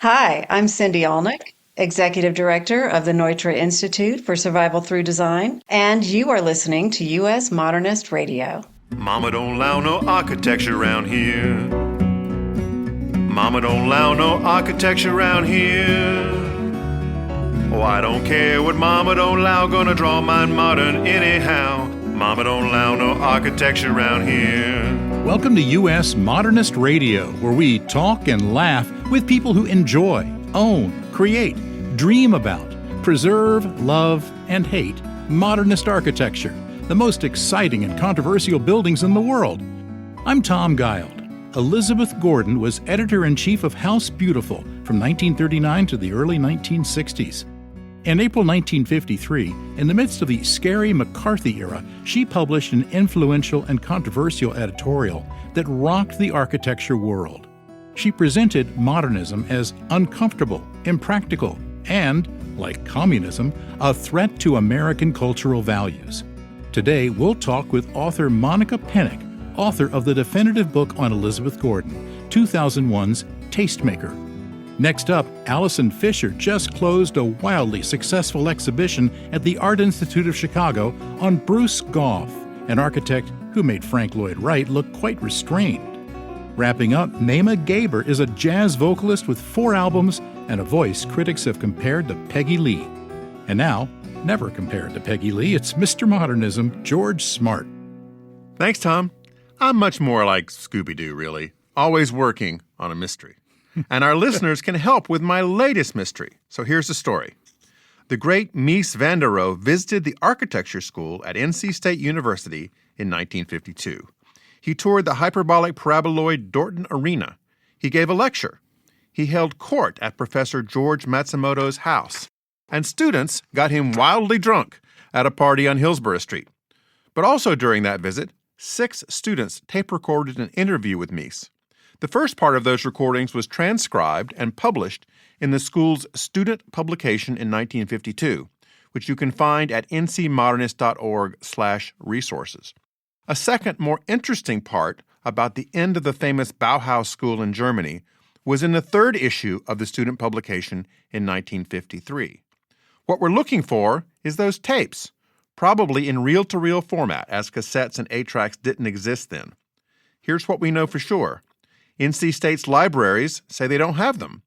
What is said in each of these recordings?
Hi, I'm Cindy Alnick, Executive Director of the Neutra Institute for Survival Through Design, and you are listening to U.S. Modernist Radio. Mama don't allow no architecture around here. Mama don't allow no architecture around here. Oh, I don't care what Mama don't allow, gonna draw mine modern anyhow. Mama don't allow no architecture around here. Welcome to U.S. Modernist Radio, where we talk and laugh with people who enjoy, own, create, dream about, preserve, love, and hate modernist architecture, the most exciting and controversial buildings in the world. I'm Tom Guild. Elizabeth Gordon was editor-in-chief of House Beautiful from 1939 to the early 1960s. In April 1953, in the midst of the scary McCarthy era, she published an influential and controversial editorial that rocked the architecture world. She presented modernism as uncomfortable, impractical, and, like communism, a threat to American cultural values. Today, we'll talk with author Monica Penick, author of the definitive book on Elizabeth Gordon, 2001's Tastemaker. Next up, Alison Fisher just closed a wildly successful exhibition at the Art Institute of Chicago on Bruce Goff, an architect who made Frank Lloyd Wright look quite restrained. Wrapping up, Naama Gheber is a jazz vocalist with 4 albums and a voice critics have compared to Peggy Lee. And now, never compared to Peggy Lee, it's Mr. Modernism, George Smart. Thanks, Tom. I'm much more like Scooby-Doo, really. Always working on a mystery. And our listeners can help with my latest mystery. So here's the story. The great Mies van der Rohe visited the architecture school at NC State University in 1952. He toured the hyperbolic paraboloid Dorton Arena. He gave a lecture. He held court at Professor George Matsumoto's house. And students got him wildly drunk at a party on Hillsborough Street. But also during that visit, 6 students tape-recorded an interview with Mies. The first part of those recordings was transcribed and published in the school's student publication in 1952, which you can find at ncmodernist.org/resources. A second, more interesting part about the end of the famous Bauhaus School in Germany was in the third issue of the student publication in 1953. What we're looking for is those tapes, probably in reel-to-reel format, as cassettes and 8-tracks didn't exist then. Here's what we know for sure. NC State's libraries say they don't have them.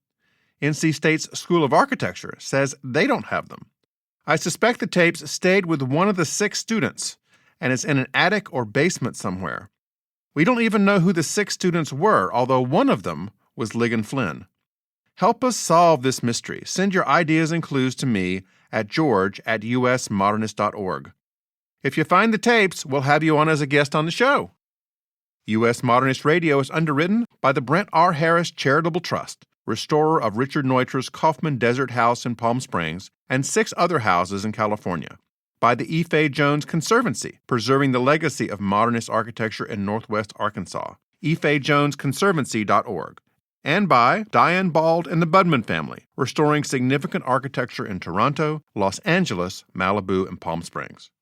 NC State's School of Architecture says they don't have them. I suspect the tapes stayed with one of the 6 students, and it's in an attic or basement somewhere. We don't even know who the 6 students were, although one of them was Ligon Flynn. Help us solve this mystery. Send your ideas and clues to me at george@usmodernist.org. If you find the tapes, we'll have you on as a guest on the show. U.S. Modernist Radio is underwritten by the Brent R. Harris Charitable Trust, restorer of Richard Neutra's Kaufman Desert House in Palm Springs and 6 other houses in California. By the E. Jones Conservancy, preserving the legacy of modernist architecture in Northwest Arkansas, efjonesconservancy.org. And by Diane Bald and the Budman family, restoring significant architecture in Toronto, Los Angeles, Malibu, and Palm Springs.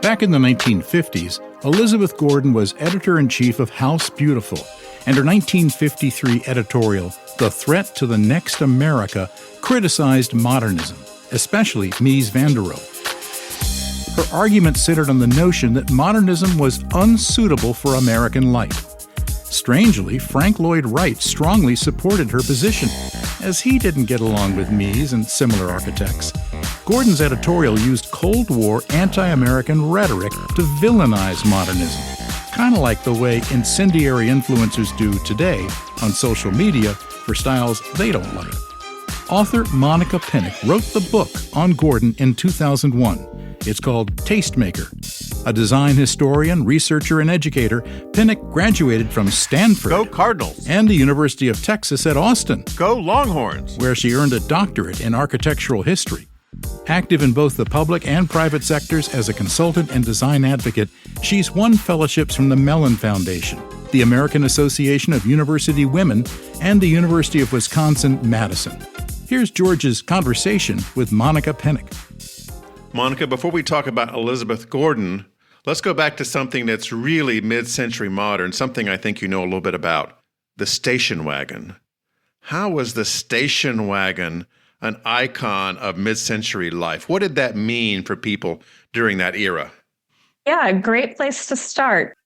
Back in the 1950s, Elizabeth Gordon was editor-in-chief of House Beautiful, and her 1953 editorial, The Threat to the Next America, criticized modernism, especially Mies van der Rohe. Her argument centered on the notion that modernism was unsuitable for American life. Strangely, Frank Lloyd Wright strongly supported her position, as he didn't get along with Mies and similar architects. Gordon's editorial used Cold War anti-American rhetoric to villainize modernism, kind of like the way incendiary influencers do today on social media for styles they don't like. Author Monica Penick wrote the book on Gordon in 2001. It's called Tastemaker. A design historian, researcher, and educator, Penick graduated from Stanford. Go Cardinals! And the University of Texas at Austin. Go Longhorns! Where she earned a doctorate in architectural history. Active in both the public and private sectors as a consultant and design advocate, she's won fellowships from the Mellon Foundation, the American Association of University Women, and the University of Wisconsin-Madison. Here's George's conversation with Monica Penick. Monica, before we talk about Elizabeth Gordon, Let's go back to something that's really mid-century modern, something I think you know a little bit about, the station wagon. How was the station wagon an icon of mid-century life? What did that mean for people during that era? Yeah, great place to start.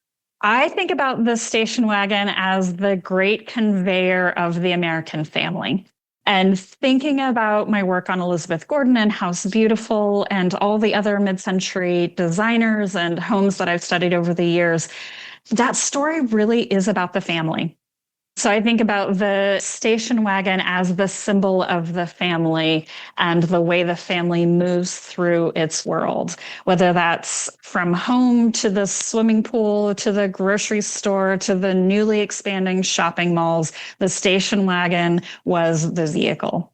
I think about the station wagon as the great conveyor of the American family. And thinking about my work on Elizabeth Gordon and House Beautiful and all the other mid-century designers and homes that I've studied over the years, that story really is about the family. So I think about the station wagon as the symbol of the family and the way the family moves through its world, whether that's from home to the swimming pool, to the grocery store, to the newly expanding shopping malls. The station wagon was the vehicle.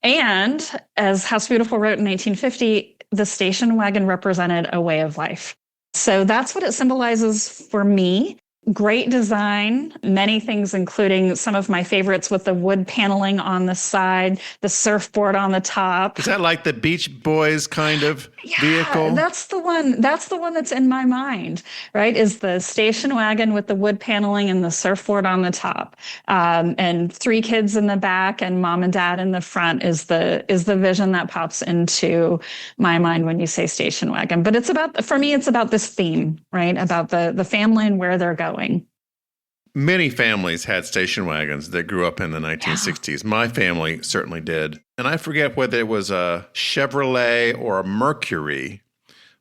And as House Beautiful wrote in 1950, the station wagon represented a way of life. So that's what it symbolizes for me. Great design, many things, including some of my favorites with the wood paneling on the side, the surfboard on the top. Is that like the Beach Boys kind of vehicle? That's the one that's in my mind, right? Is the station wagon with the wood paneling and the surfboard on the top. And 3 kids in the back and mom and dad in the front is the vision that pops into my mind when you say station wagon. But for me, it's about this theme, right? About the family and where they're going. Many families had station wagons that grew up in the 1960s. My family certainly did. And I forget whether it was a Chevrolet or a Mercury,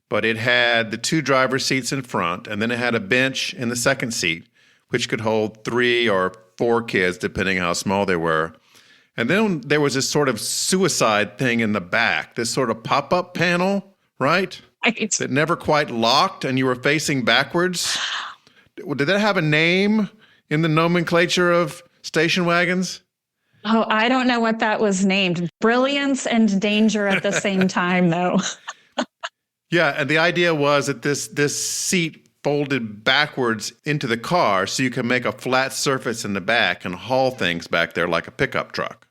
but it had the 2 driver's seats in front, and then it had a bench in the second seat, which could hold 3 or 4 kids, depending how small they were. And then there was this sort of suicide thing in the back, this sort of pop-up panel, right? That never quite locked, and you were facing backwards. Did that have a name in the nomenclature of station wagons? Oh, I don't know what that was named. Brilliance and danger at the same time, though. Yeah, and the idea was that this seat folded backwards into the car so you could make a flat surface in the back and haul things back there like a pickup truck.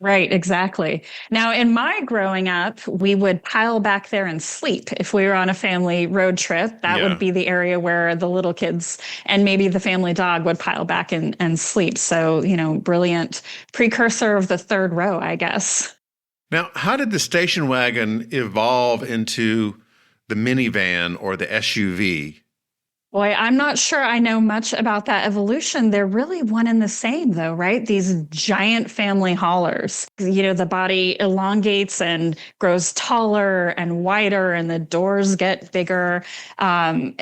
Right, exactly. Now, in my growing up, we would pile back there and sleep. If we were on a family road trip, that would be the area where the little kids and maybe the family dog would pile back and sleep. So, brilliant precursor of the third row, I guess. Now, how did the station wagon evolve into the minivan or the SUV? Boy, I'm not sure I know much about that evolution. They're really one and the same, though, right? These giant family haulers. The body elongates and grows taller and wider, and the doors get bigger. In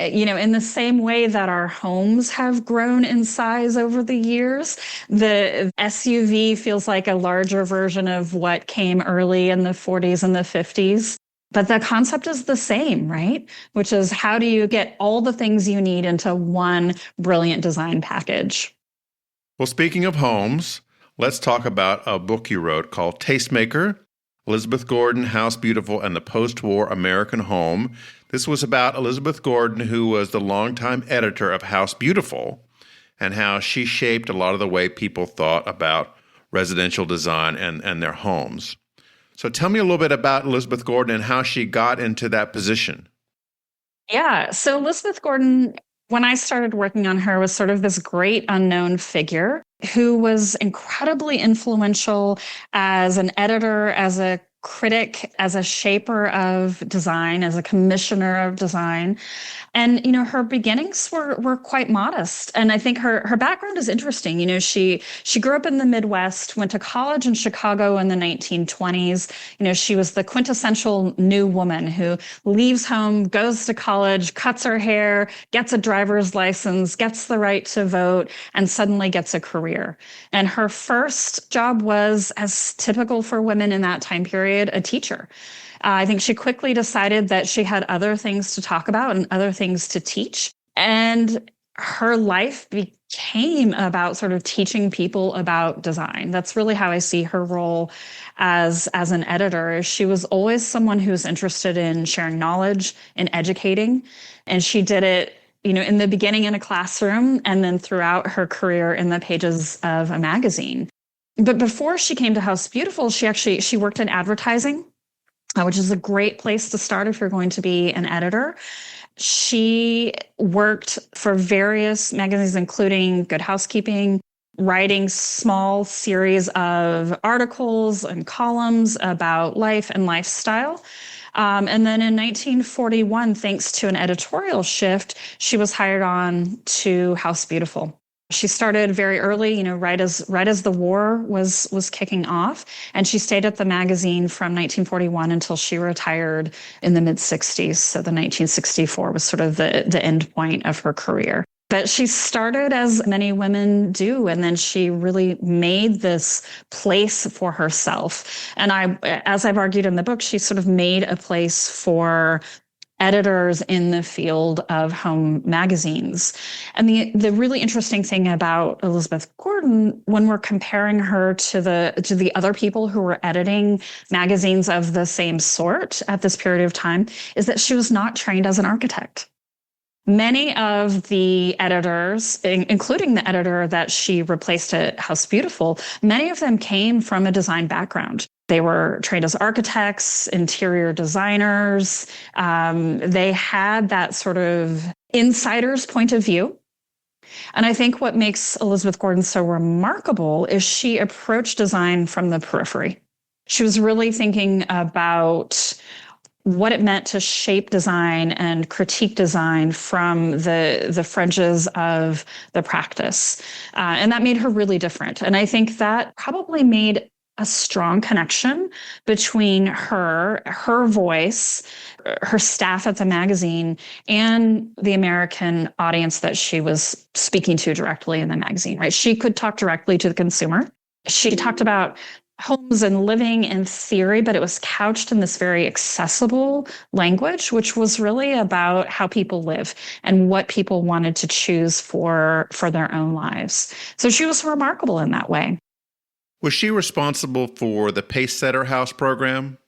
the same way that our homes have grown in size over the years, the SUV feels like a larger version of what came early in the 40s and the 50s. But the concept is the same, right? Which is, how do you get all the things you need into one brilliant design package? Well, speaking of homes, let's talk about a book you wrote called Tastemaker, Elizabeth Gordon, House Beautiful, and the Post-War American Home. This was about Elizabeth Gordon, who was the longtime editor of House Beautiful, and how she shaped a lot of the way people thought about residential design and their homes. So tell me a little bit about Elizabeth Gordon and how she got into that position. Yeah, so Elizabeth Gordon, when I started working on her, was sort of this great unknown figure who was incredibly influential as an editor, as a critic, as a shaper of design, as a commissioner of design. And, her beginnings were quite modest. And I think her background is interesting. She grew up in the Midwest, went to college in Chicago in the 1920s. She was the quintessential new woman who leaves home, goes to college, cuts her hair, gets a driver's license, gets the right to vote, and suddenly gets a career. And her first job was, as typical for women in that time period, a teacher. I think she quickly decided that she had other things to talk about and other things to teach. And her life became about sort of teaching people about design. That's really how I see her role as an editor. She was always someone who's interested in sharing knowledge and educating. And she did it, in the beginning in a classroom and then throughout her career in the pages of a magazine. But before she came to House Beautiful, she worked in advertising, which is a great place to start if you're going to be an editor. She worked for various magazines, including Good Housekeeping, writing small series of articles and columns about life and lifestyle. And then in 1941, thanks to an editorial shift, she was hired on to House Beautiful. She started very early, right as the war was kicking off, and she stayed at the magazine from 1941 until she retired in the mid-60s. So the 1964 was sort of the end point of her career. But she started as many women do, and then she really made this place for herself. And as I've argued in the book, she sort of made a place for editors in the field of home magazines. And the really interesting thing about Elizabeth Gordon, when we're comparing her to the other people who were editing magazines of the same sort at this period of time, is that she was not trained as an architect. Many of the editors, including the editor that she replaced at House Beautiful, many of them came from a design background. They were trained as architects, interior designers. They had that sort of insider's point of view. And I think what makes Elizabeth Gordon so remarkable is she approached design from the periphery. She was really thinking about what it meant to shape design and critique design from the fringes of the practice. And that made her really different. And I think that probably made a strong connection between her voice, her staff at the magazine, and the American audience that she was speaking to directly in the magazine, right? She could talk directly to the consumer. She talked about homes and living in theory, but it was couched in this very accessible language, which was really about how people live and what people wanted to choose for their own lives. So she was remarkable in that way. Was she responsible for the Pacesetter House program?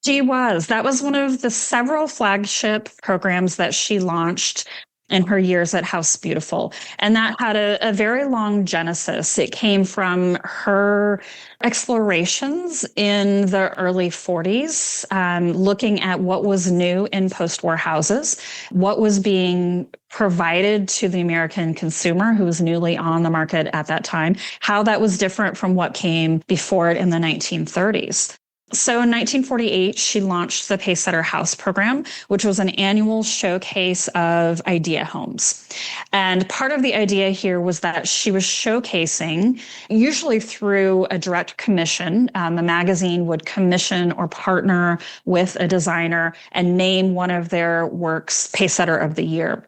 She was. That was one of the several flagship programs that she launched in her years at House Beautiful. And that had a very long genesis. It came from her explorations in the early 40s, looking at what was new in post-war houses, what was being provided to the American consumer who was newly on the market at that time, how that was different from what came before it in the 1930s. So in 1948, she launched the Pacesetter House program, which was an annual showcase of idea homes. And part of the idea here was that she was showcasing, usually through a direct commission. The magazine would commission or partner with a designer and name one of their works Pacesetter of the Year.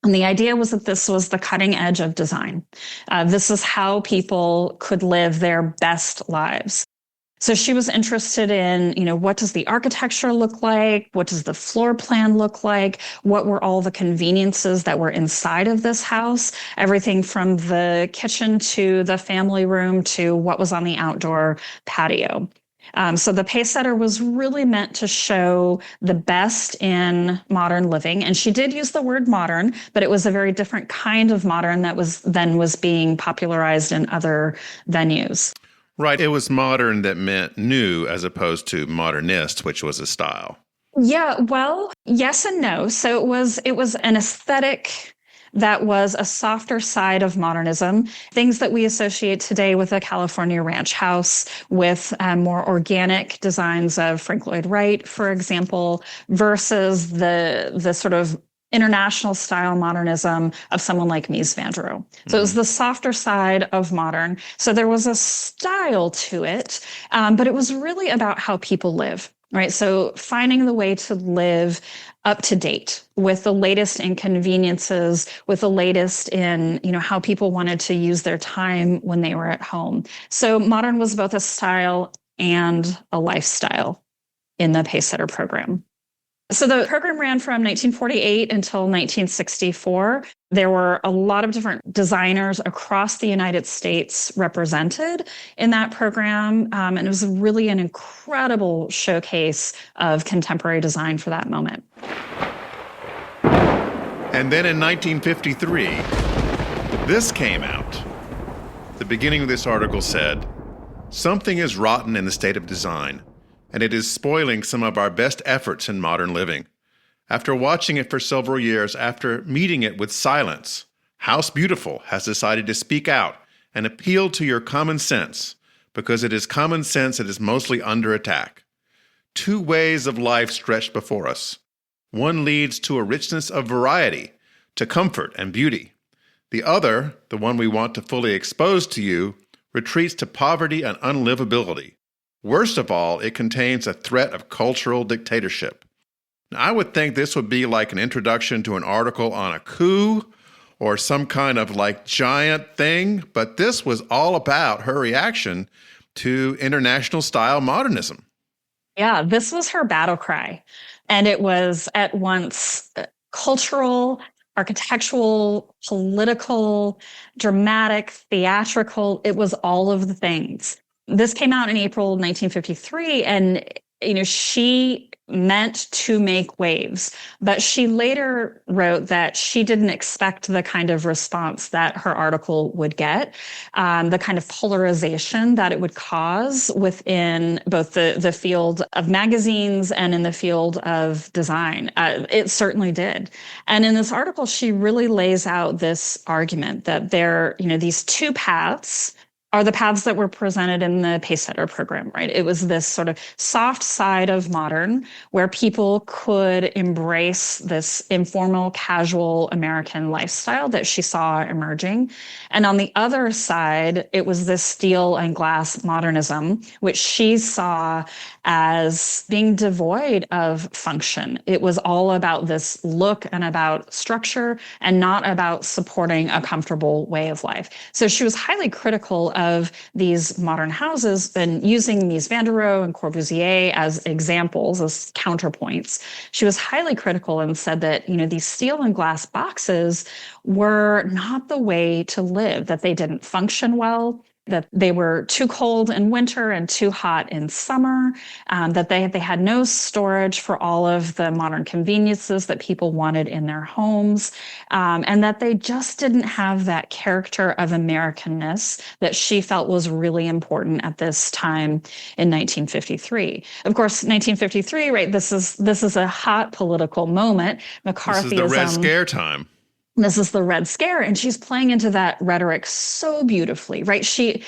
And the idea was that this was the cutting edge of design. This is how people could live their best lives. So she was interested in, what does the architecture look like? What does the floor plan look like? What were all the conveniences that were inside of this house? Everything from the kitchen to the family room to what was on the outdoor patio. So the Pacesetter was really meant to show the best in modern living. And she did use the word modern, but it was a very different kind of modern that was being popularized in other venues. Right. It was modern that meant new as opposed to modernist, which was a style. Yeah, well, yes and no. So it was an aesthetic that was a softer side of modernism, things that we associate today with a California ranch house, with more organic designs of Frank Lloyd Wright, for example, versus the sort of international style modernism of someone like Mies van der Rohe. So it was the softer side of modern. So there was a style to it, but it was really about how people live, right? So finding the way to live up to date with the latest in conveniences, with the latest in, how people wanted to use their time when they were at home. So modern was both a style and a lifestyle in the Pacesetter program. So the program ran from 1948 until 1964. There were a lot of different designers across the United States represented in that program. And it was really an incredible showcase of contemporary design for that moment. And then in 1953, this came out. The beginning of this article said, "Something is rotten in the state of design, and it is spoiling some of our best efforts in modern living. After watching it for several years, after meeting it with silence, House Beautiful has decided to speak out and appeal to your common sense, because it is common sense that is mostly under attack. Two ways of life stretched before us. One leads to a richness of variety, to comfort and beauty. The other, the one we want to fully expose to you, retreats to poverty and unlivability. Worst of all, it contains a threat of cultural dictatorship. Now, I would think this would be like an introduction to an article on a coup or some kind of like giant thing, but this was all about her reaction to international style modernism. Yeah, this was her battle cry. And it was at once cultural, architectural, political, dramatic, theatrical. It was all of the things. This came out in April 1953, and she meant to make waves, but she later wrote that she didn't expect the kind of response that her article would get, the kind of polarization that it would cause within both the field of magazines and in the field of design. It certainly did. And in this article, she really lays out this argument that these two paths are the paths that were presented in the Pacesetter program, right? It was this sort of soft side of modern where people could embrace this informal, casual American lifestyle that she saw emerging. And on the other side, it was this steel and glass modernism, which she saw as being devoid of function. It was all about this look and about structure and not about supporting a comfortable way of life. So she was highly critical of these modern houses and using Mies van der Rohe and Corbusier as examples, as counterpoints. She was highly critical and said that, these steel and glass boxes were not the way to live, that they didn't function well, that they were too cold in winter and too hot in summer, that they had no storage for all of the modern conveniences that people wanted in their homes, and that they just didn't have that character of Americanness that she felt was really important at this time in 1953. Of course, 1953, right? This is a hot political moment. McCarthyism. This is the Red Scare time. This is the Red Scare, and she's playing into that rhetoric so beautifully, right? She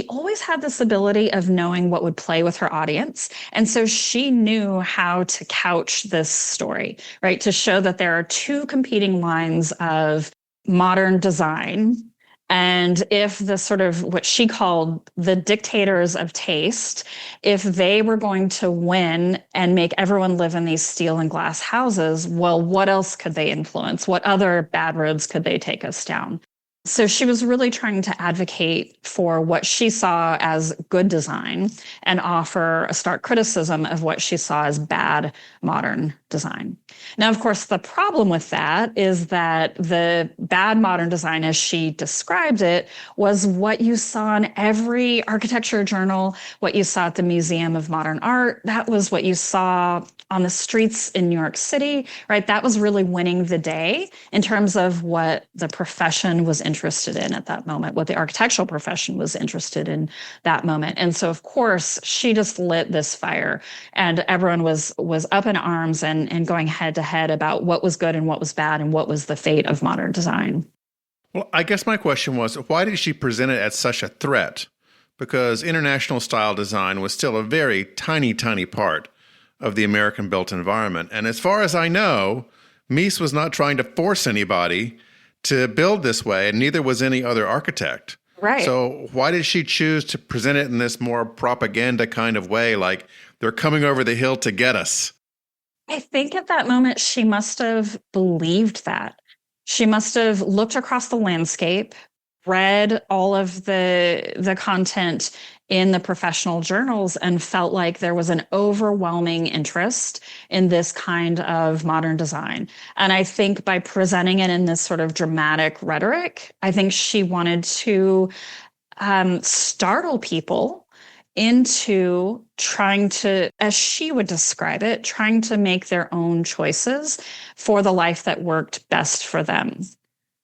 always had this ability of knowing what would play with her audience, and so she knew how to couch this story, right? To show that there are two competing lines of modern design, and if the sort of what she called the dictators of taste, if they were going to win and make everyone live in these steel and glass houses, well, what else could they influence? What other bad roads could they take us down? So she was really trying to advocate for what she saw as good design and offer a stark criticism of what she saw as bad modern design. Now, of course, the problem with that is that the bad modern design, as she described it, was what you saw in every architecture journal, what you saw at the Museum of Modern Art. That was what you saw on the streets in New York City, right? That was really winning the day in terms of what the profession was interested in at that moment, what the architectural profession was interested in that moment. And so, of course, she just lit this fire, and everyone was up in arms and going head to head about what was good and what was bad and what was the fate of modern design. Well, I guess my question was, why did she present it as such a threat? Because international style design was still a very tiny, tiny part of the American built environment. And as far as I know, Mies was not trying to force anybody to build this way, and neither was any other architect. Right. So why did she choose to present it in this more propaganda kind of way, like they're coming over the hill to get us? I think at that moment, she must have believed that. She must have looked across the landscape, read all of the content in the professional journals, and felt like there was an overwhelming interest in this kind of modern design. And I think by presenting it in this sort of dramatic rhetoric, I think she wanted to startle people into trying to, as she would describe it, trying to make their own choices for the life that worked best for them.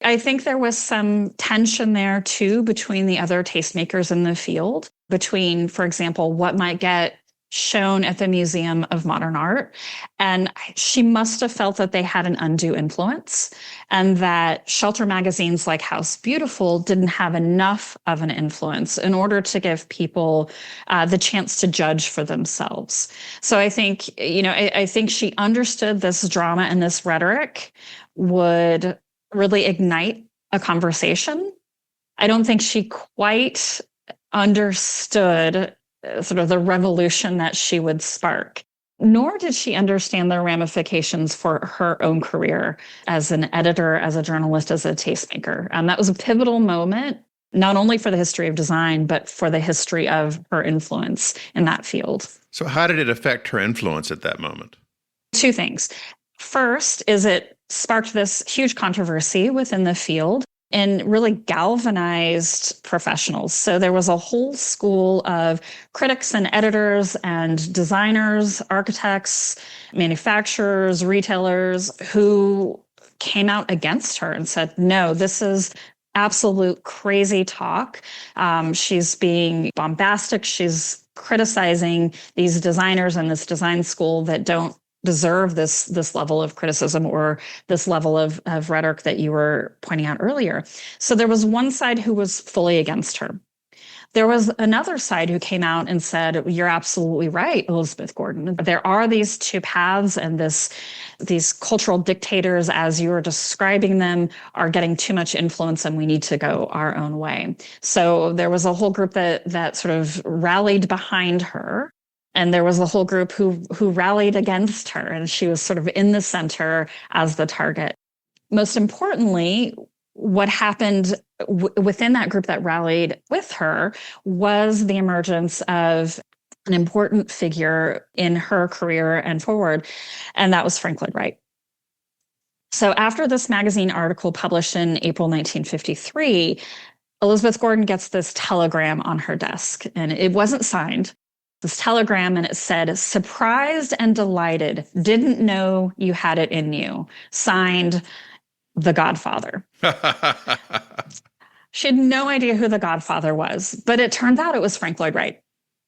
I think there was some tension there, too, between the other tastemakers in the field, between, for example, what might get shown at the Museum of Modern Art. And she must have felt that they had an undue influence and that shelter magazines like House Beautiful didn't have enough of an influence in order to give people the chance to judge for themselves. So I think, I think she understood this drama and this rhetoric would really ignite a conversation. I don't think she quite understood sort of the revolution that she would spark, nor did she understand the ramifications for her own career as an editor, as a journalist, as a tastemaker. That was a pivotal moment, not only for the history of design, but for the history of her influence in that field. So how did it affect her influence at that moment? Two things. First is it sparked this huge controversy within the field and really galvanized professionals. So there was a whole school of critics and editors and designers, architects, manufacturers, retailers who came out against her and said, no, this is absolute crazy talk. She's being bombastic. She's criticizing these designers and this design school that don't deserve this level of criticism or this level of rhetoric that you were pointing out earlier. So there was one side who was fully against her. There was another side who came out and said, you're absolutely right, Elizabeth Gordon. There are these two paths, and these cultural dictators, as you were describing them, are getting too much influence and we need to go our own way. So there was a whole group that sort of rallied behind her. And there was a whole group who rallied against her, and she was sort of in the center as the target. Most importantly, what happened within that group that rallied with her was the emergence of an important figure in her career and forward, and that was Frank Lloyd Wright. So after this magazine article published in April 1953, Elizabeth Gordon gets this telegram on her desk, and it wasn't signed. This telegram, and it said, surprised and delighted, didn't know you had it in you. Signed, The Godfather. She had no idea who The Godfather was, but it turned out it was Frank Lloyd Wright,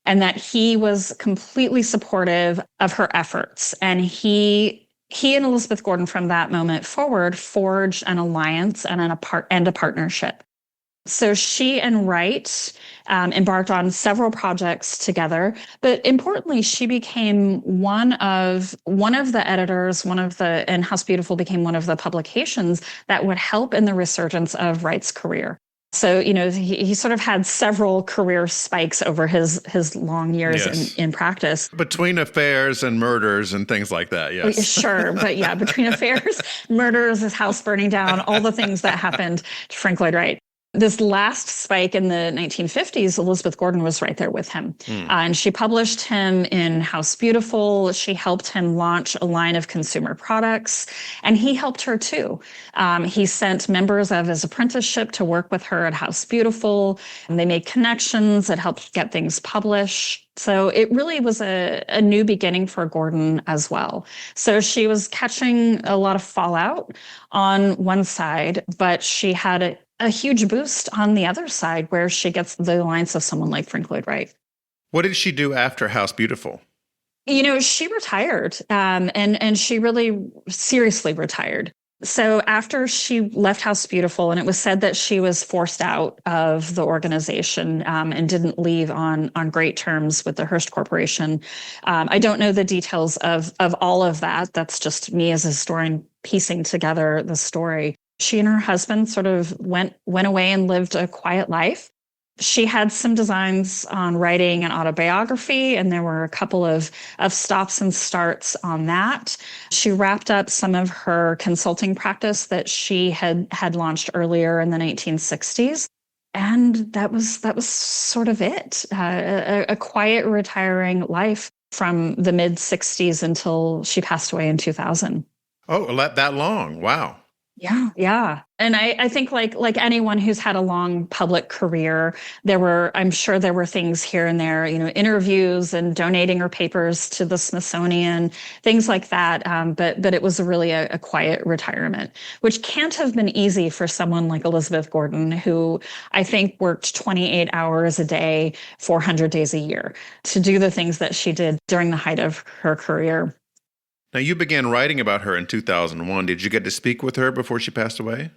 and that he was completely supportive of her efforts. And he and Elizabeth Gordon from that moment forward forged an alliance and a partnership. So she and Wright embarked on several projects together, but importantly, she became one of the editors, and House Beautiful became one of the publications that would help in the resurgence of Wright's career. So, he sort of had several career spikes over his long years in practice. Between affairs and murders and things like that, yes. Sure, but yeah, between affairs, murders, his house burning down, all the things that happened to Frank Lloyd Wright. This last spike in the 1950s, Elizabeth Gordon was right there with him. And she published him in House Beautiful. She helped him launch a line of consumer products, and he helped her too. He sent members of his apprenticeship to work with her at House Beautiful, and they made connections that helped get things published. So it really was a new beginning for Gordon as well. So she was catching a lot of fallout on one side, but she had a huge boost on the other side where she gets the alliance of someone like Frank Lloyd Wright. What did she do after House Beautiful? She retired, and she really seriously retired. So after she left House Beautiful, and it was said that she was forced out of the organization and didn't leave on great terms with the Hearst Corporation. I don't know the details of all of that. That's just me as a historian piecing together the story. She and her husband sort of went away and lived a quiet life. She had some designs on writing an autobiography, and there were a couple of stops and starts on that. She wrapped up some of her consulting practice that she had launched earlier in the 1960s. And that was sort of it, a quiet, retiring life from the mid-60s until she passed away in 2000. Oh, that long. Wow. Yeah, yeah. And I think like anyone who's had a long public career, I'm sure there were things here and there, interviews and donating her papers to the Smithsonian, things like that. But it was really a quiet retirement, which can't have been easy for someone like Elizabeth Gordon, who I think worked 28 hours a day, 400 days a year to do the things that she did during the height of her career. Now, you began writing about her in 2001. Did you get to speak with her before she passed away?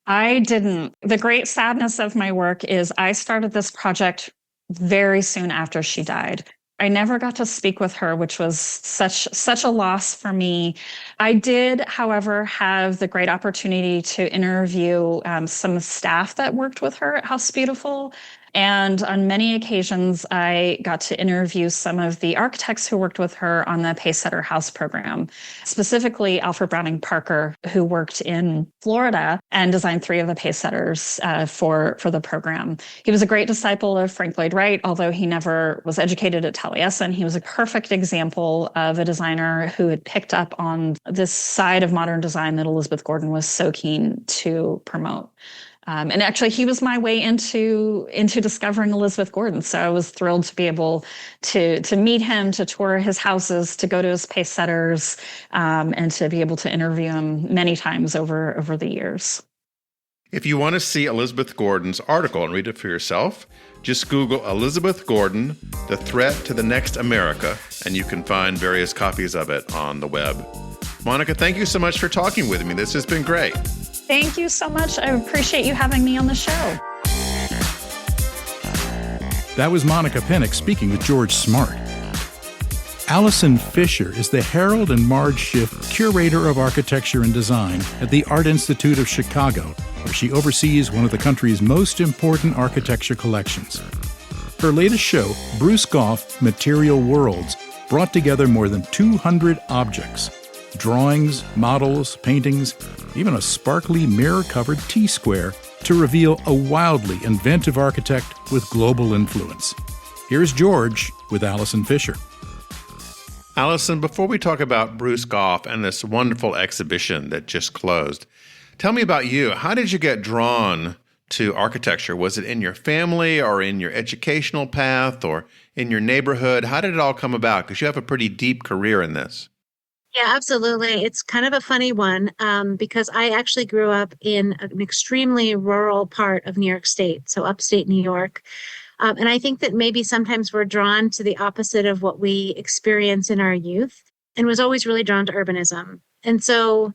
I didn't. The great sadness of my work is I started this project very soon after she died. I never got to speak with her, which was such a loss for me. I did, however, have the great opportunity to interview some staff that worked with her at House Beautiful. And on many occasions, I got to interview some of the architects who worked with her on the Pacesetter House program, specifically Alfred Browning Parker, who worked in Florida and designed 3 of the Pacesetters for the program. He was a great disciple of Frank Lloyd Wright, although he never was educated at Taliesin. He was a perfect example of a designer who had picked up on this side of modern design that Elizabeth Gordon was so keen to promote. And actually, he was my way into discovering Elizabeth Gordon. So I was thrilled to be able to meet him, to tour his houses, to go to his Pacesetters, and to be able to interview him many times over the years. If you want to see Elizabeth Gordon's article and read it for yourself, just Google Elizabeth Gordon, The Threat to the Next America, and you can find various copies of it on the web. Monica, thank you so much for talking with me. This has been great. Thank you so much. I appreciate you having me on the show. That was Monica Penick speaking with George Smart. Alison Fisher is the Harold and Marge Schiff Curator of Architecture and Design at the Art Institute of Chicago, where she oversees one of the country's most important architecture collections. Her latest show, Bruce Goff, Material Worlds, brought together more than 200 objects, drawings, models, paintings, even a sparkly mirror-covered T-square to reveal a wildly inventive architect with global influence. Here's George with Alison Fisher. Alison, before we talk about Bruce Goff and this wonderful exhibition that just closed, tell me about you. How did you get drawn to architecture? Was it in your family or in your educational path or in your neighborhood? How did it all come about? Because you have a pretty deep career in this. Yeah, absolutely. It's kind of a funny one because I actually grew up in an extremely rural part of New York State, so upstate New York. And I think that maybe sometimes we're drawn to the opposite of what we experience in our youth, and was always really drawn to urbanism. And so,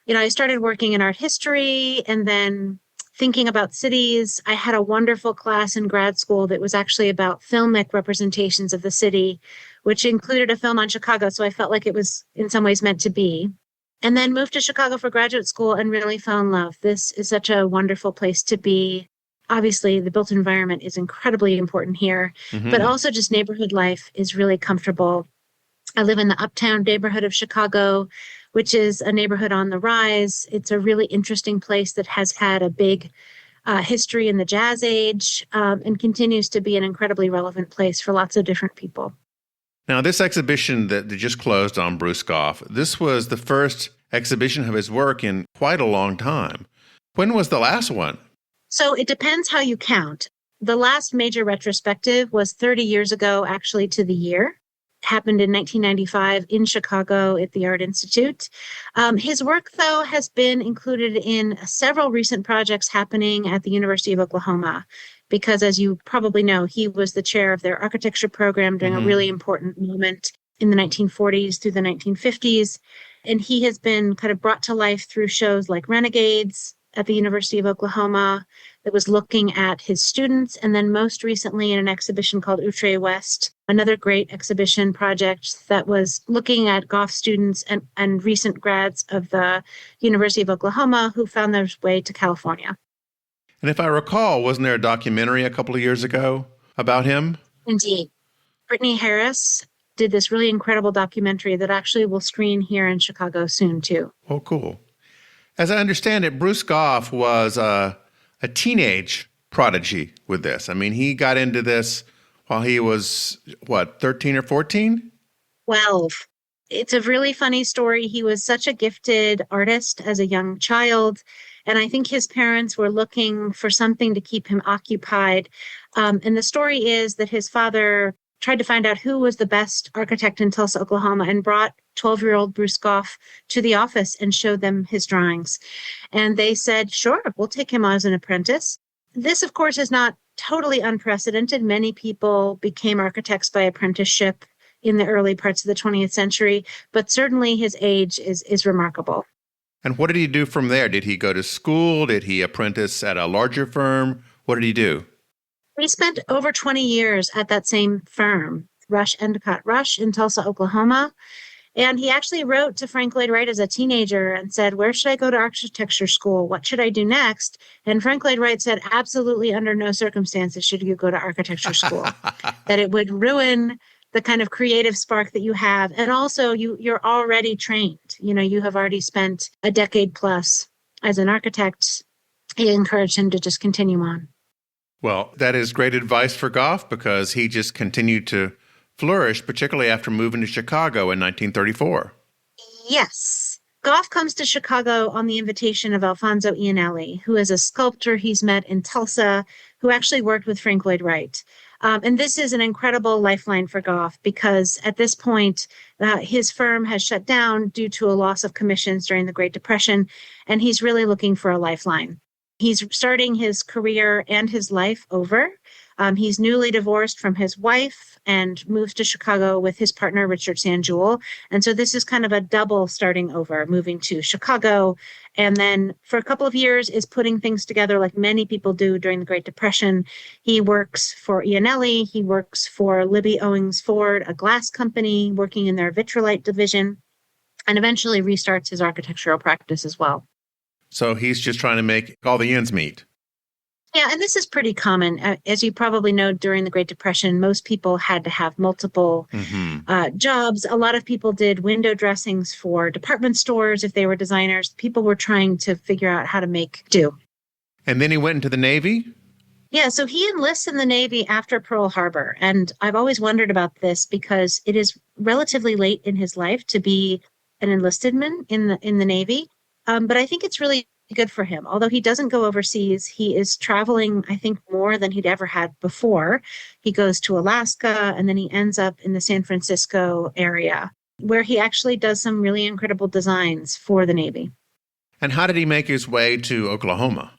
I started working in art history and then thinking about cities. I had a wonderful class in grad school that was actually about filmic representations of the city, which included a film on Chicago. So I felt like it was in some ways meant to be. And then moved to Chicago for graduate school and really fell in love. This is such a wonderful place to be. Obviously, the built environment is incredibly important here, but also just neighborhood life is really comfortable. I live in the uptown neighborhood of Chicago, which is a neighborhood on the rise. It's a really interesting place that has had a big history in the jazz age and continues to be an incredibly relevant place for lots of different people. Now, this exhibition that just closed on Bruce Goff, this was the first exhibition of his work in quite a long time. When was the last one? So it depends how you count. The last major retrospective was 30 years ago, actually, to the year. It happened in 1995 in Chicago at the Art Institute. His work, though, has been included in several recent projects happening at the University of Oklahoma, because as you probably know, he was the chair of their architecture program during a really important moment in the 1940s through the 1950s. And he has been kind of brought to life through shows like Renegades at the University of Oklahoma that was looking at his students. And then most recently in an exhibition called Outre West, another great exhibition project that was looking at Goff students and recent grads of the University of Oklahoma who found their way to California. And if I recall, wasn't there a documentary a couple of years ago about him? Indeed. Brittany Harris did this really incredible documentary that actually will screen here in Chicago soon, too. Oh, cool. As I understand it, Bruce Goff was a teenage prodigy with this. I mean, he got into this while he was, 13 or 14? 12. It's a really funny story. He was such a gifted artist as a young child. And I think his parents were looking for something to keep him occupied. And the story is that his father tried to find out who was the best architect in Tulsa, Oklahoma, and brought 12-year-old Bruce Goff to the office and showed them his drawings. And they said, sure, we'll take him on as an apprentice. This, of course, is not totally unprecedented. Many people became architects by apprenticeship in the early parts of the 20th century, but certainly his age is remarkable. And what did he do from there? Did he go to school? Did he apprentice at a larger firm? What did he do? He spent over 20 years at that same firm, Rush Endicott Rush in Tulsa, Oklahoma. And he actually wrote to Frank Lloyd Wright as a teenager and said, where should I go to architecture school? What should I do next? And Frank Lloyd Wright said, absolutely under no circumstances should you go to architecture school, that it would ruin the kind of creative spark that you have. And also you're already trained. You have already spent a decade plus as an architect. He encouraged him to just continue on. Well, that is great advice for Goff because he just continued to flourish, particularly after moving to Chicago in 1934. Yes. Goff comes to Chicago on the invitation of Alfonso Iannelli, who is a sculptor he's met in Tulsa, who actually worked with Frank Lloyd Wright. And this is an incredible lifeline for Goff because at this point, his firm has shut down due to a loss of commissions during the Great Depression, and he's really looking for a lifeline. He's starting his career and his life over. He's newly divorced from his wife and moves to Chicago with his partner, Richard Sanjewel. And so this is kind of a double starting over, moving to Chicago. And then for a couple of years is putting things together like many people do during the Great Depression. He works for Iannelli. He works for Libby Owings Ford, a glass company, working in their vitrolite division, and eventually restarts his architectural practice as well. So he's just trying to make all the ends meet. Yeah, and this is pretty common. As you probably know, during the Great Depression, most people had to have multiple jobs. A lot of people did window dressings for department stores if they were designers. People were trying to figure out how to make do. And then he went into the Navy? Yeah, so he enlists in the Navy after Pearl Harbor. And I've always wondered about this because it is relatively late in his life to be an enlisted man in the Navy. But I think it's really good for him. Although he doesn't go overseas, he is traveling, I think, more than he'd ever had before. He goes to Alaska, and then he ends up in the San Francisco area, where he actually does some really incredible designs for the Navy. And how did he make his way to Oklahoma?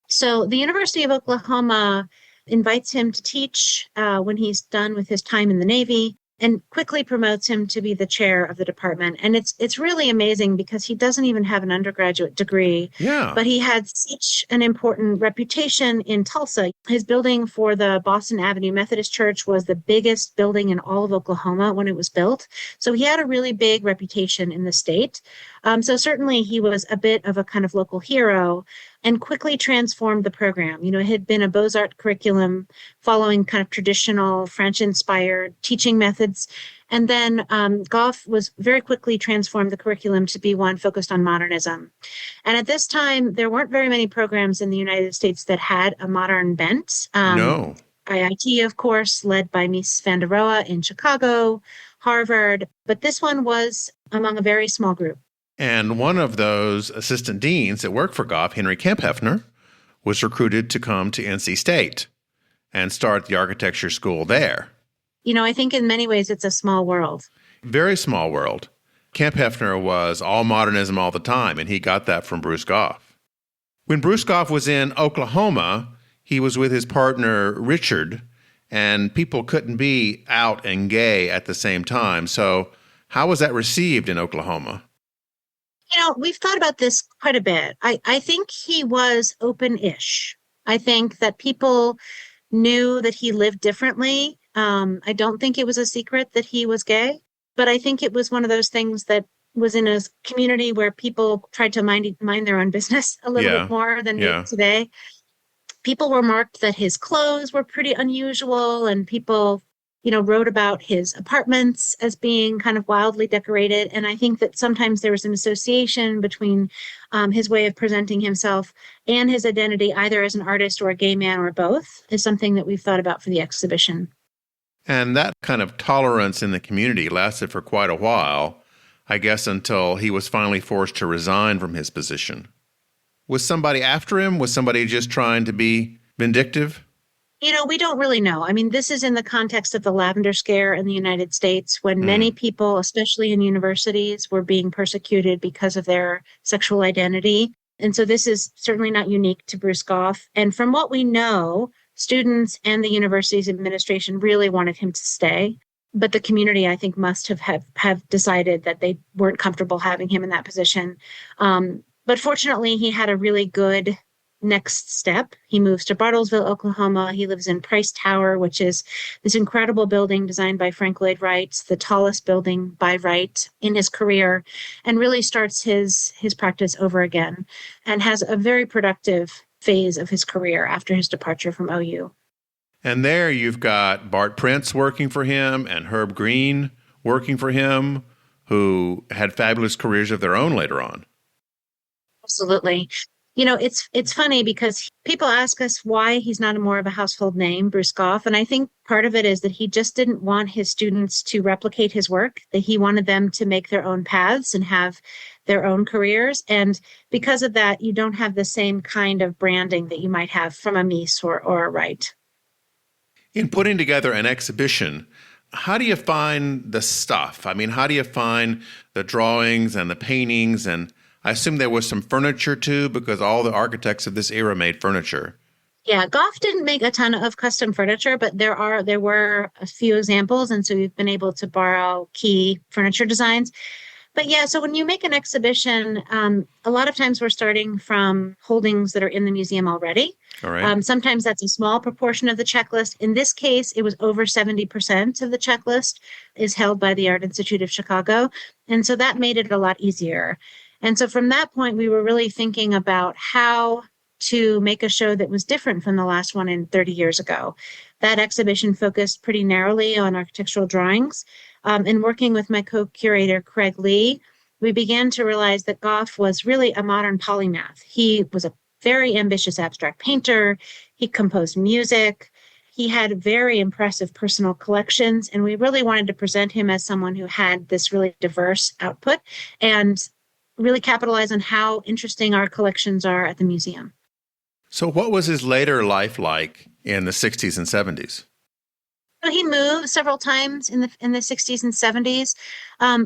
So the University of Oklahoma invites him to teach when he's done with his time in the Navy, and quickly promotes him to be the chair of the department. And it's really amazing because he doesn't even have an undergraduate degree, but he had such an important reputation in Tulsa. His building for the Boston Avenue Methodist Church was the biggest building in all of Oklahoma when it was built. So he had a really big reputation in the state. So certainly he was a bit of a kind of local hero and quickly transformed the program. It had been a Beaux-Arts curriculum following kind of traditional French-inspired teaching methods. And then Goff was very quickly transformed the curriculum to be one focused on modernism. And at this time, there weren't very many programs in the United States that had a modern bent. No. IIT, of course, led by Mies van der Rohe in Chicago, Harvard. But this one was among a very small group. And one of those assistant deans that worked for Goff, Henry Kemphefner, was recruited to come to NC State and start the architecture school there. I think in many ways it's a small world. Very small world. Kemphefner was all modernism all the time, and he got that from Bruce Goff. When Bruce Goff was in Oklahoma, he was with his partner, Richard, and people couldn't be out and gay at the same time. So how was that received in Oklahoma? We've thought about this quite a bit. I think he was open-ish. I think that people knew that he lived differently. I don't think it was a secret that he was gay, but I think it was one of those things that was in a community where people tried to mind their own business a little bit more than today. People remarked that his clothes were pretty unusual, and people wrote about his apartments as being kind of wildly decorated. And I think that sometimes there was an association between his way of presenting himself and his identity, either as an artist or a gay man or both, is something that we've thought about for the exhibition. And that kind of tolerance in the community lasted for quite a while, I guess until he was finally forced to resign from his position. Was somebody after him? Was somebody just trying to be vindictive? We don't really know. I mean, this is in the context of the Lavender Scare in the United States, when many people, especially in universities, were being persecuted because of their sexual identity. And so this is certainly not unique to Bruce Goff. And from what we know, students and the university's administration really wanted him to stay. But the community, I think, must have decided that they weren't comfortable having him in that position. But fortunately, he had a really good next step. He moves to Bartlesville, Oklahoma. He lives in Price Tower, which is this incredible building designed by Frank Lloyd Wright, the tallest building by Wright in his career, and really starts his practice over again and has a very productive phase of his career after his departure from OU. And there you've got Bart Prince working for him and Herb Green working for him, who had fabulous careers of their own later on. Absolutely. It's funny because people ask us why he's not more of a household name, Bruce Goff. And I think part of it is that he just didn't want his students to replicate his work, that he wanted them to make their own paths and have their own careers. And because of that, you don't have the same kind of branding that you might have from a Mies or a Wright. In putting together an exhibition, how do you find the stuff? I mean, how do you find the drawings and the paintings? And I assume there was some furniture too, because all the architects of this era made furniture. Yeah, Goff didn't make a ton of custom furniture, but there were a few examples. And so we've been able to borrow key furniture designs. But yeah, so when you make an exhibition, a lot of times we're starting from holdings that are in the museum already. All right. Sometimes that's a small proportion of the checklist. In this case, it was over 70% of the checklist is held by the Art Institute of Chicago. And so that made it a lot easier. And so from that point, we were really thinking about how to make a show that was different from the last one in 30 years ago. That exhibition focused pretty narrowly on architectural drawings. And working with my co-curator, Craig Lee, we began to realize that Goff was really a modern polymath. He was a very ambitious abstract painter. He composed music. He had very impressive personal collections. And we really wanted to present him as someone who had this really diverse output and really capitalize on how interesting our collections are at the museum. So what was his later life like in the 60s and 70s? So he moved several times in the 60s and 70s,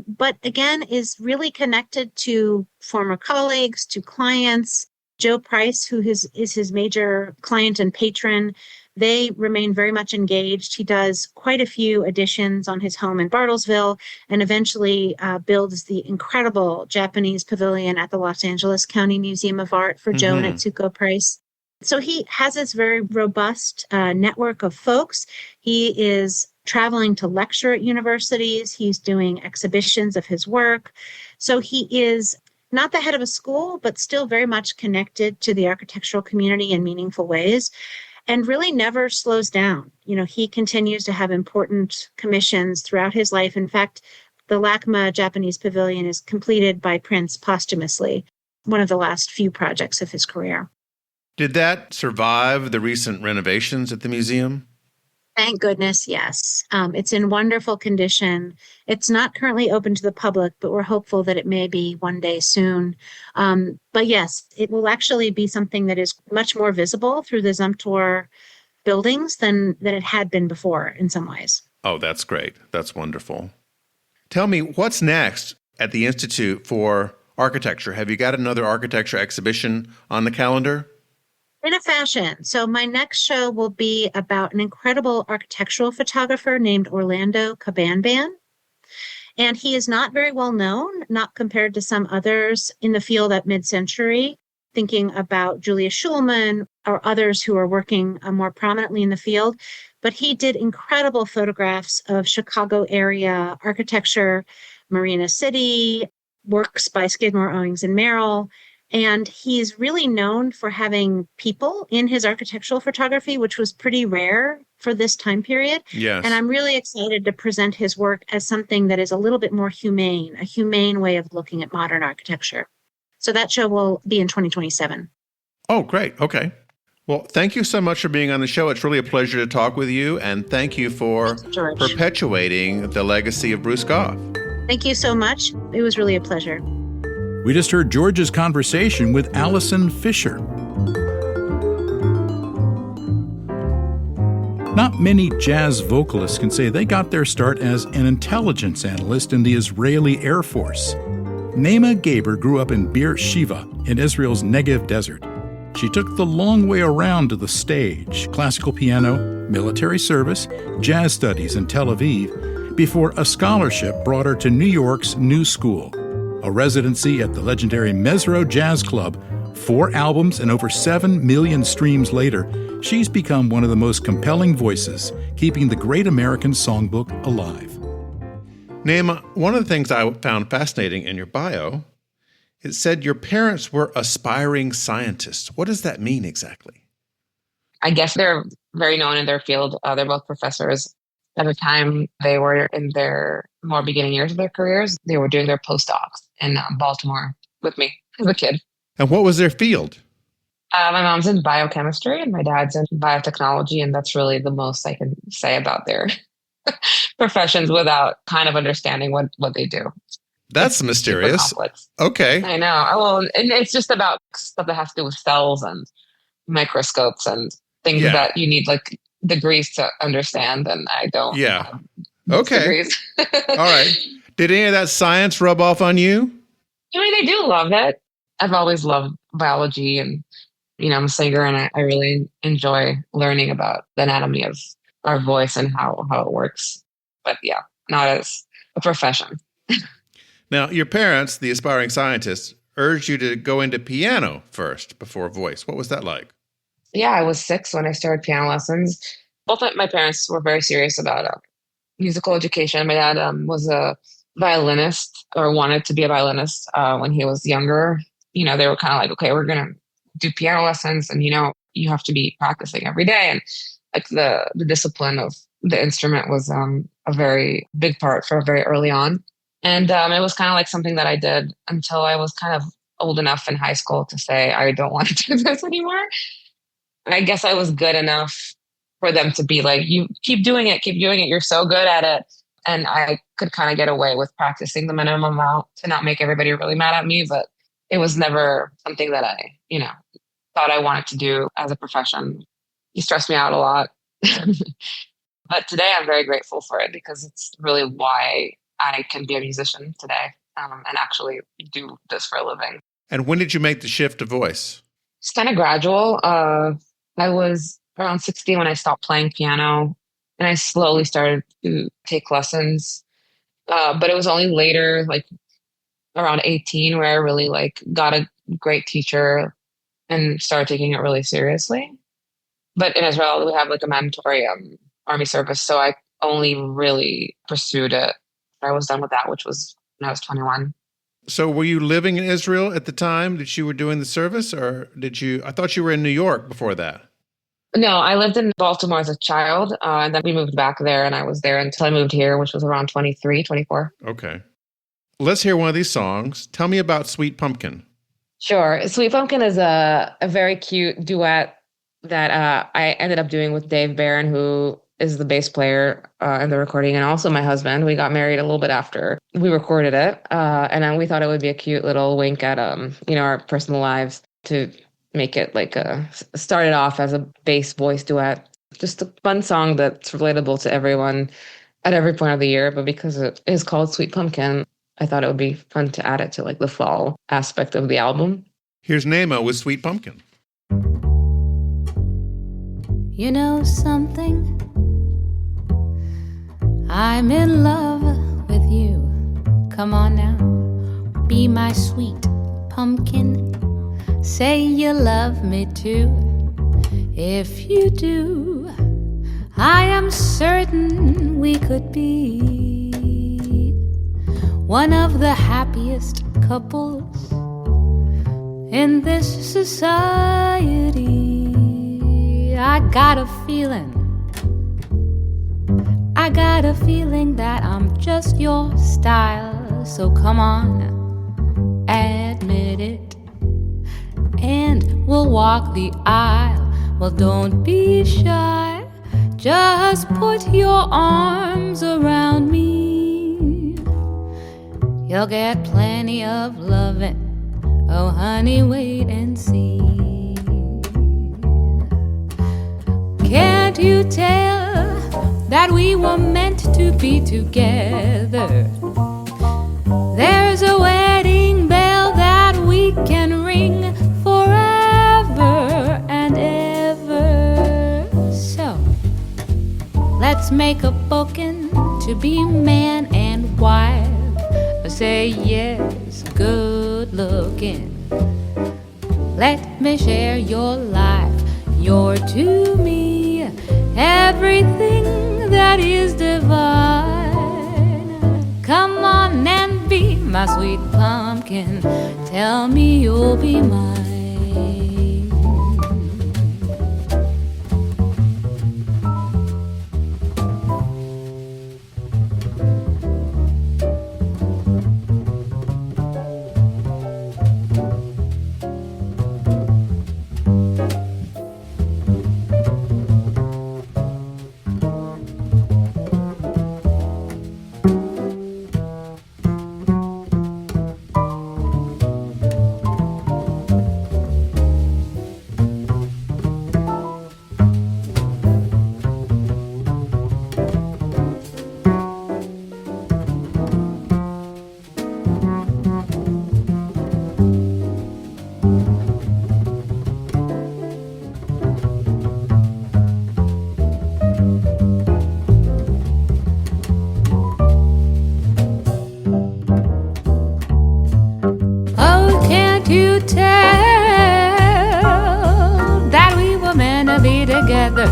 but again, is really connected to former colleagues, to clients. Joe Price, who is his major client and patron, they remain very much engaged. He does quite a few additions on his home in Bartlesville and eventually builds the incredible Japanese pavilion at the Los Angeles County Museum of Art for Joe and Atsuko Price. So he has this very robust network of folks. He is traveling to lecture at universities. He's doing exhibitions of his work. So he is not the head of a school, but still very much connected to the architectural community in meaningful ways and really never slows down. He continues to have important commissions throughout his life. In fact, the LACMA Japanese Pavilion is completed by Prince posthumously, one of the last few projects of his career. Did that survive the recent renovations at the museum? Thank goodness, yes. It's in wonderful condition. It's not currently open to the public, but we're hopeful that it may be one day soon. But yes, it will actually be something that is much more visible through the Zumthor buildings than it had been before in some ways. Oh, that's great. That's wonderful. Tell me, what's next at the Institute for Architecture? Have you got another architecture exhibition on the calendar? In a fashion. So my next show will be about an incredible architectural photographer named Orlando Cabanban. And he is not very well known, not compared to some others in the field at mid-century, thinking about Julia Schulman or others who are working more prominently in the field. But he did incredible photographs of Chicago area architecture, Marina City, works by Skidmore, Owings, and Merrill. And he's really known for having people in his architectural photography, which was pretty rare for this time period. Yes. And I'm really excited to present his work as something that is a little bit more humane, a humane way of looking at modern architecture. So that show will be in 2027. Oh, great. Okay. Well, thank you so much for being on the show. It's really a pleasure to talk with you, and thank you for perpetuating the legacy of Bruce Goff. Thank you so much. It was really a pleasure. We just heard George's conversation with Alison Fisher. Not many jazz vocalists can say they got their start as an intelligence analyst in the Israeli Air Force. Naama Gheber grew up in Bir Shiva in Israel's Negev desert. She took the long way around to the stage, classical piano, military service, jazz studies in Tel Aviv, before a scholarship brought her to New York's New School, a residency at the legendary Mesro Jazz Club. 4 albums and over 7 million streams later, she's become one of the most compelling voices, keeping the great American songbook alive. Naama, one of the things I found fascinating in your bio, it said your parents were aspiring scientists. What does that mean exactly? I guess they're very known in their field. They're both professors. At the time they were in their more beginning years of their careers, they were doing their postdocs in Baltimore with me as a kid. And what was their field? My mom's in biochemistry and my dad's in biotechnology, and that's really the most I can say about their professions without kind of understanding what they do. That's mysterious. Okay. I know. Well, and it's just about stuff that has to do with cells and microscopes and things that you need like degrees to understand, and I don't. Yeah. Okay. All right. Did any of that science rub off on you? I mean, I do love it. I've always loved biology, and I'm a singer, and I really enjoy learning about the anatomy of our voice and how it works. But yeah, not as a profession. Now, your parents, the aspiring scientists, urged you to go into piano first before voice. What was that like? Yeah, I was 6 when I started piano lessons. Both of my parents were very serious about musical education. My dad was a violinist, or wanted to be a violinist when he was younger. They were kind of like, okay, we're going to do piano lessons, and you have to be practicing every day. And like the discipline of the instrument was a very big part for very early on. And it was kind of like something that I did until I was kind of old enough in high school to say, I don't want to do this anymore. And I guess I was good enough for them to be like, you keep doing it. You're so good at it. And I could kind of get away with practicing the minimum amount to not make everybody really mad at me. But it was never something that I, thought I wanted to do as a profession. It stressed me out a lot. But today I'm very grateful for it, because it's really why I can be a musician today and actually do this for a living. And when did you make the shift to voice? It's kind of gradual. I was around 16 when I stopped playing piano, and I slowly started to take lessons. But it was only later, like around 18, where I really got a great teacher and started taking it really seriously. But in Israel, we have a mandatory army service, so I only really pursued it. I was done with that, which was when I was 21. So were you living in Israel at the time that you were doing the service, or I thought you were in New York before that? No, I lived in Baltimore as a child, and then we moved back there, and I was there until I moved here, which was around 23, 24. Okay. Let's hear one of these songs. Tell me about Sweet Pumpkin. Sure. Sweet Pumpkin is a very cute duet that I ended up doing with Dave Barron, who is the bass player in the recording, and also my husband. We got married a little bit after we recorded it, and then we thought it would be a cute little wink at our personal lives to make it started off as a bass voice duet. Just a fun song that's relatable to everyone at every point of the year, but because it is called Sweet Pumpkin, I thought it would be fun to add it to the fall aspect of the album. Here's Naama with Sweet Pumpkin. You know something? I'm in love with you. Come on now, be my sweet pumpkin. Say you love me too. If you do, I am certain we could be one of the happiest couples in this society. I got a feeling that I'm just your style. So come on, admit it, and we'll walk the aisle Well, don't be shy. Just put your arms around me. You'll get plenty of loving. Oh, honey, wait and see. Can't you tell that we were meant to be together? There's a wedding bell that we can ring forever and ever. So, let's make a booking to be man and wife. Say yes, good looking. Let me share your life. You're to me everything that is divine. Come on and be my sweet pumpkin. Tell me you'll be mine. Together,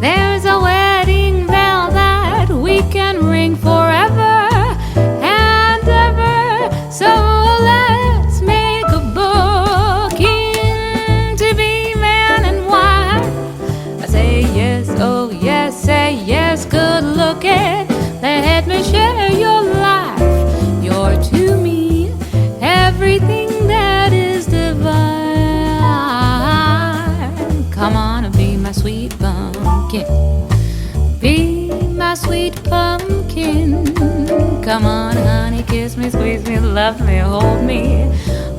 there's a wedding bell that we can ring forever and ever. So let's make a booking to be man and wife. I say yes, oh yes, say yes, good looking. Let me share your life. You're to me everything that is divine. Come on and be my sweet pumpkin. Be my sweet pumpkin. Come on, honey, kiss me, squeeze me, love me, hold me.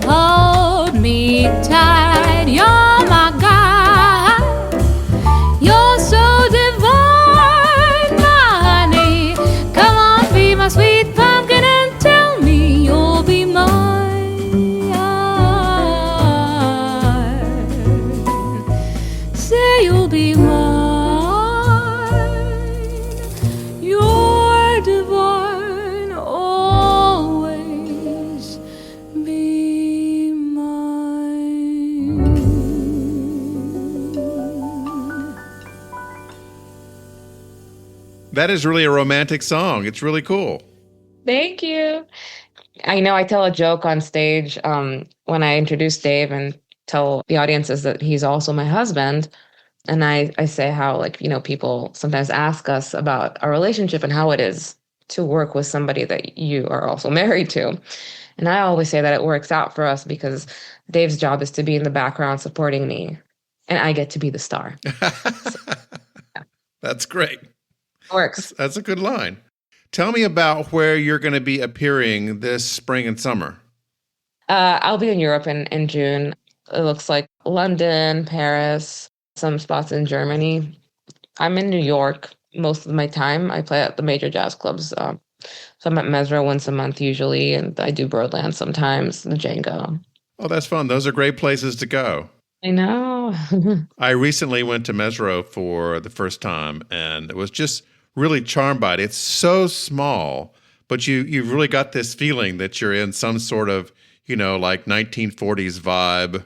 Hold me tight. You're my God. You're so divine, my honey. Come on, be my sweet pumpkin and tell me you'll be mine. Say you'll be mine. You're divine, always be mine. That is really a romantic song. It's really cool. Thank you. I know I tell a joke on stage when I introduce Dave and tell the audiences that he's also my husband. And I say how, like, you know, people sometimes ask us about our relationship and how it is to work with somebody that you are also married to. And I always say that it works out for us because Dave's job is to be in the background supporting me, and I get to be the star. That's great. It works. That's a good line. Tell me about where you're going to be appearing this spring and summer. I'll be in Europe in June. It looks like London, Paris, some spots in Germany. I'm in New York most of my time. I play at the major jazz clubs. So I'm at Mesro once a month usually, and I do Birdland sometimes, the Django. Oh, that's fun. Those are great places to go. I know. I recently went to Mesro for the first time, and it was just really charmed by it. It's so small, but you've really got this feeling that you're in some sort of, you know, like 1940s vibe,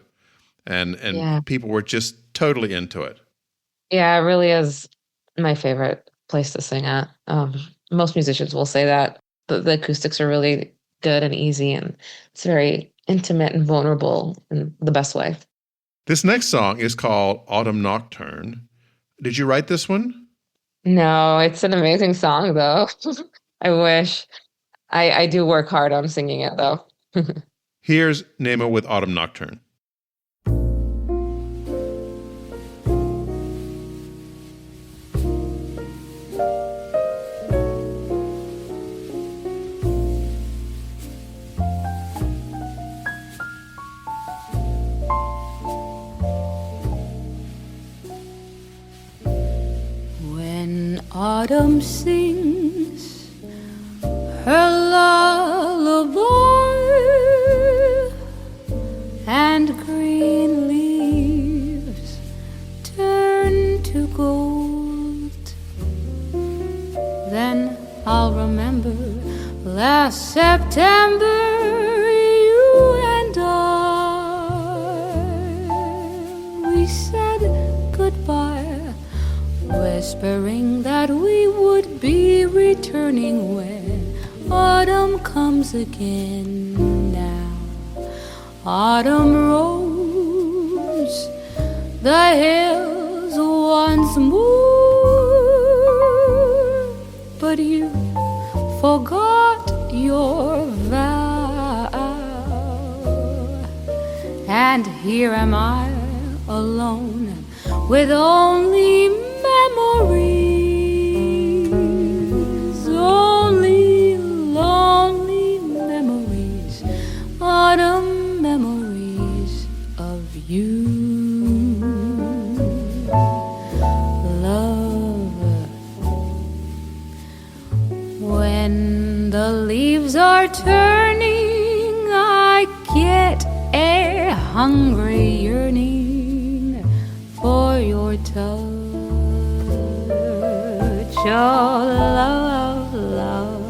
and Yeah. people were just totally into it. Yeah, it really is my favorite place to sing at. Most musicians will say that. The acoustics are really good and easy, and it's very intimate and vulnerable in the best way. This next song is called Autumn Nocturne. Did you write this one? No, it's an amazing song, though. I wish. I do work hard on singing it, though. Here's Naama with Autumn Nocturne. Autumn sings her lullaby, and green leaves turn to gold. Then I'll remember last September, you and I, we said goodbye, whispering that we would be returning when autumn comes again. Now autumn roams the hills once more, but you forgot your vow, and here am I alone with only memories, only lonely memories, autumn memories of you. Love, when the leaves are turning, I get a hungry yearning for your touch. Oh, love, love.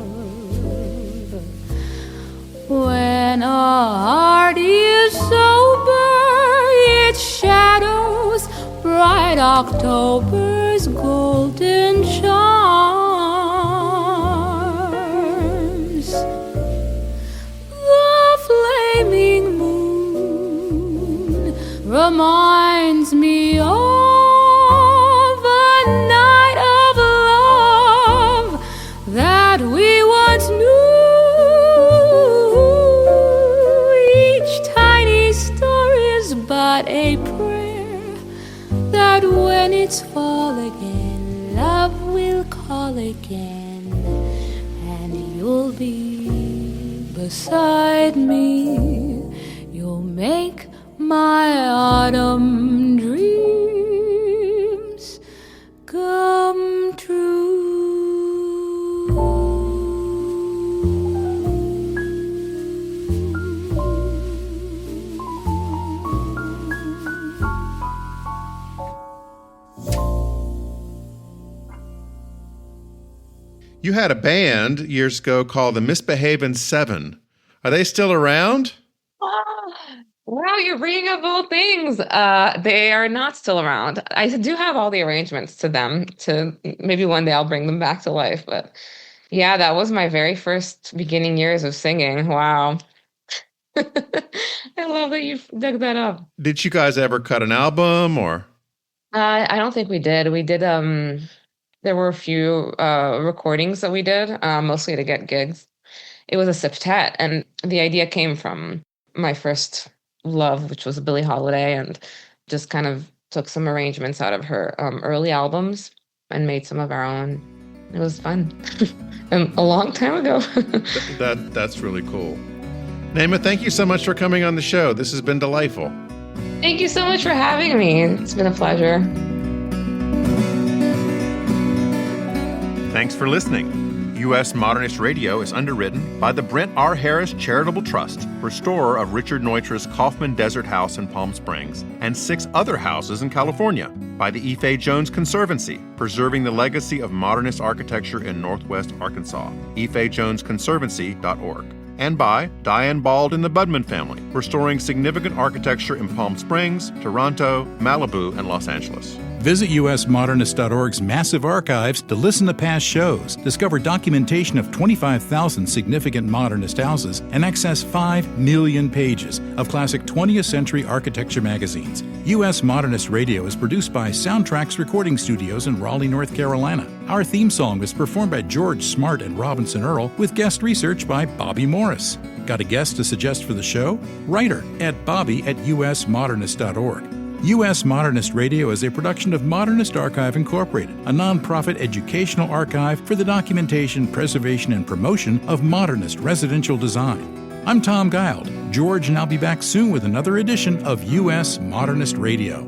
When a heart is sober, it shadows bright October's golden charms. The flaming moon reminds me of that we once knew. Each tiny star is but a prayer that when it's fall again, love will call again, and you'll be beside me. You'll make my autumn dreams come true. You had a band years ago called the Misbehavin' Seven. Are they still around? Wow, you're bringing up old things. They are not still around. I do have all the arrangements to them. To maybe one day I'll bring them back to life. But yeah, that was my very first beginning years of singing. Wow. I love that you dug that up. Did you guys ever cut an album or? I don't think we did. We did. There were a few recordings that we did, mostly to get gigs. It was a septet, and the idea came from my first love, which was Billie Holiday, and just kind of took some arrangements out of her early albums and made some of our own. It was fun. And a long time ago. That's really cool. Naama, thank you so much for coming on the show. This has been delightful. Thank you so much for having me. It's been a pleasure. Thanks for listening. U.S. Modernist Radio is underwritten by the Brent R. Harris Charitable Trust, restorer of Richard Neutra's Kaufman Desert House in Palm Springs, and 6 other houses in California, by the Ife Jones Conservancy, preserving the legacy of modernist architecture in Northwest Arkansas, ifejonesconservancy.org, and by Diane Bald and the Budman family, restoring significant architecture in Palm Springs, Toronto, Malibu, and Los Angeles. Visit usmodernist.org's massive archives to listen to past shows, discover documentation of 25,000 significant modernist houses, and access 5 million pages of classic 20th century architecture magazines. U.S. Modernist Radio is produced by Soundtracks Recording Studios in Raleigh, North Carolina. Our theme song was performed by George Smart and Robinson Earl, with guest research by Bobby Morris. Got a guest to suggest for the show? Write her at bobby@usmodernist.org. U.S. Modernist Radio is a production of Modernist Archive Incorporated, a nonprofit educational archive for the documentation, preservation, and promotion of modernist residential design. I'm Tom Guild. George and I'll be back soon with another edition of U.S. Modernist Radio.